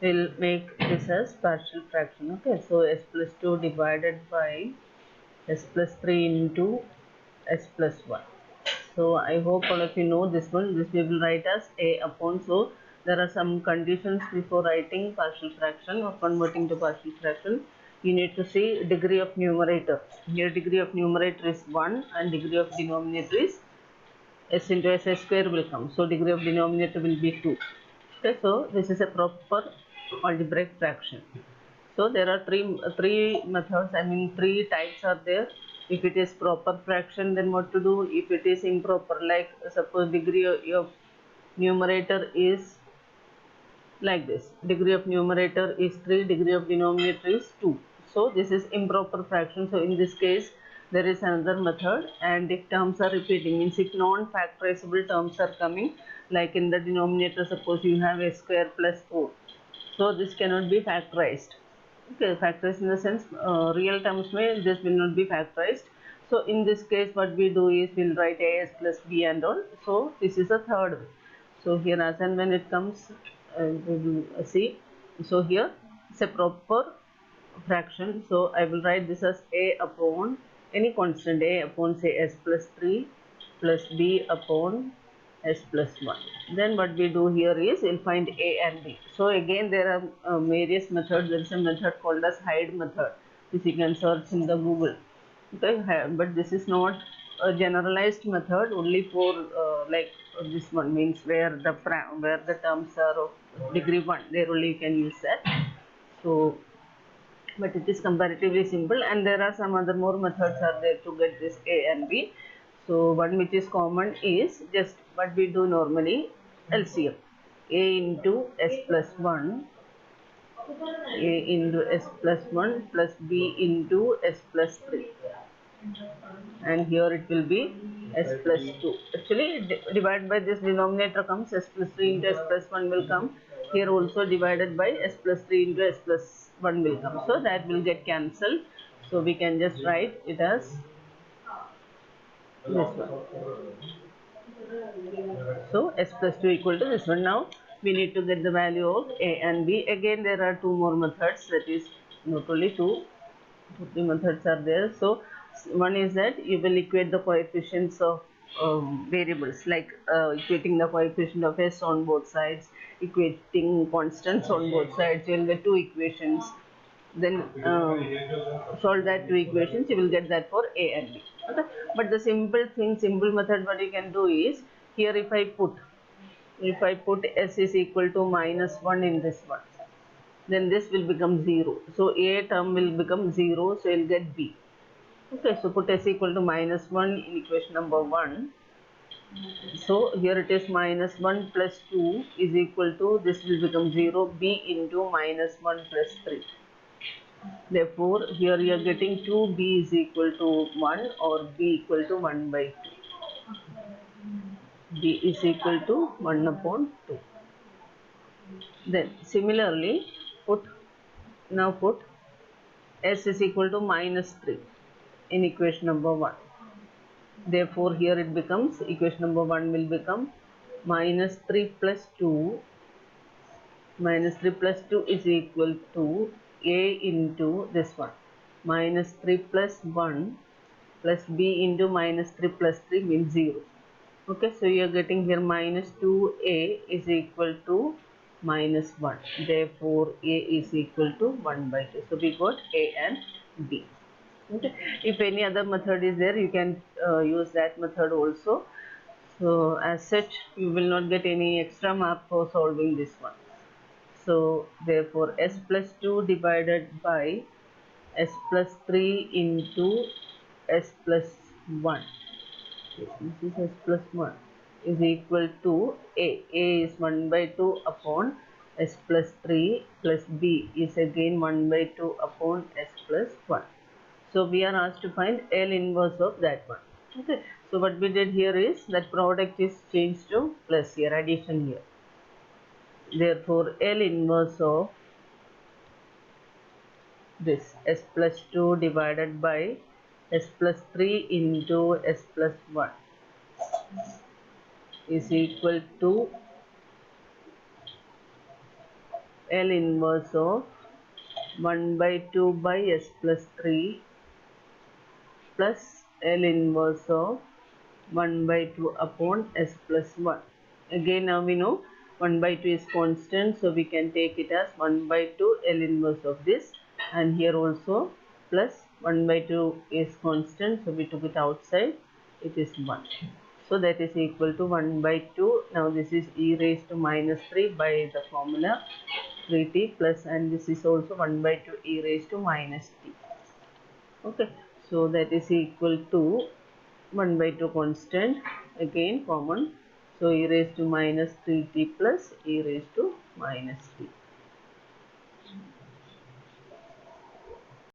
we'll make this as partial fraction. Okay, so s plus 2 divided by s plus 3 into s plus 1. So I hope all of you know this one. This we will write as a upon. So there are some conditions before writing partial fraction or converting to partial fraction. You need to see degree of numerator. Here degree of numerator is 1 and degree of denominator is s into s square will come. So degree of denominator will be 2. Okay, so this is a proper algebraic fraction. So there are three methods. I mean three types are there. If it is proper fraction, then what to do? If it is improper, like suppose degree of numerator is like this. Degree of numerator is 3, degree of denominator is 2. So this is improper fraction. So in this case, there is another method, and if terms are repeating, means if non-factorizable terms are coming, like in the denominator, suppose you have a square plus 4. So this cannot be factorized. Okay, factorized in the sense real terms may this will not be factorized. So in this case, what we do is we'll write as plus b and all. So this is a third way. So here as and when it comes, we will see. So here it's a proper fraction. So I will write this as a upon any constant, a upon say s plus 3 plus b upon s plus 1. Then what we do here is we'll find a and b. So again there are various methods. There is a method called as hide method, which you can search in the Google. Okay, but this is not a generalized method, only for like this one, means where the terms are of degree 1, there only you can use that. So but it is comparatively simple, and there are some other more methods are there to get this a and b. So one which is common is just what we do normally, LCM, a into s plus 1, a into s plus 1 plus b into s plus 3, and here it will be s plus 2. Actually divided by this denominator comes s plus 3 into s plus 1 will come. Here also divided by s plus 3 into s plus 1 will come. So that will get cancelled. So we can just write it as this one. So s plus 2 equal to this one. Now we need to get the value of a and b. Again there are two more methods, that is not only two methods are there. So one is that you will equate the coefficients of variables, like equating the coefficient of s on both sides, equating constants on both sides. You will get two equations. Then solve that two equations, you will get that for a and b. Okay, but the simple method what you can do is, here if I put s is equal to minus 1 in this one, then this will become 0. So a term will become 0, so you'll get b. Okay, so put s equal to minus 1 in equation number 1. So here it is minus 1 plus 2 is equal to, this will become 0, b into minus 1 plus 3. Therefore, here you are getting 2b is equal to 1 or b equal to 1 by 2. B is equal to 1 upon 2. Then similarly, put s is equal to minus 3 in equation number 1. Therefore, here it becomes, equation number 1 will become minus 3 plus 2. Minus 3 plus 2 is equal to a into this one. Minus 3 plus 1 plus b into minus 3 plus 3 means 0. Okay, so you are getting here minus 2a is equal to minus 1. Therefore, a is equal to 1 by 2. So we got a and b. Okay. If any other method is there, you can use that method also. So as such, you will not get any extra mark for solving this one. So therefore, s plus 2 divided by s plus 3 into s plus 1. This is s plus 1 is equal to a. A is 1 by 2 upon s plus 3 plus b is again 1 by 2 upon s plus 1. So we are asked to find L inverse of that one. Okay. So what we did here is that product is changed to plus here, addition here. Therefore, L inverse of this s plus 2 divided by s plus 3 into s plus 1 is equal to L inverse of 1 by 2 by s plus 3 plus L inverse of 1 by 2 upon s plus 1. Again now we know 1 by 2 is constant, so we can take it as 1 by 2 L inverse of this, and here also plus 1 by 2 is constant, so we took it outside, it is 1. So that is equal to 1 by 2. Now this is e raised to minus 3 by the formula 3t plus, and this is also 1 by 2 e raised to minus t. Okay, so that is equal to 1 by 2 constant, again common, so e raised to minus 3t plus e raised to minus t.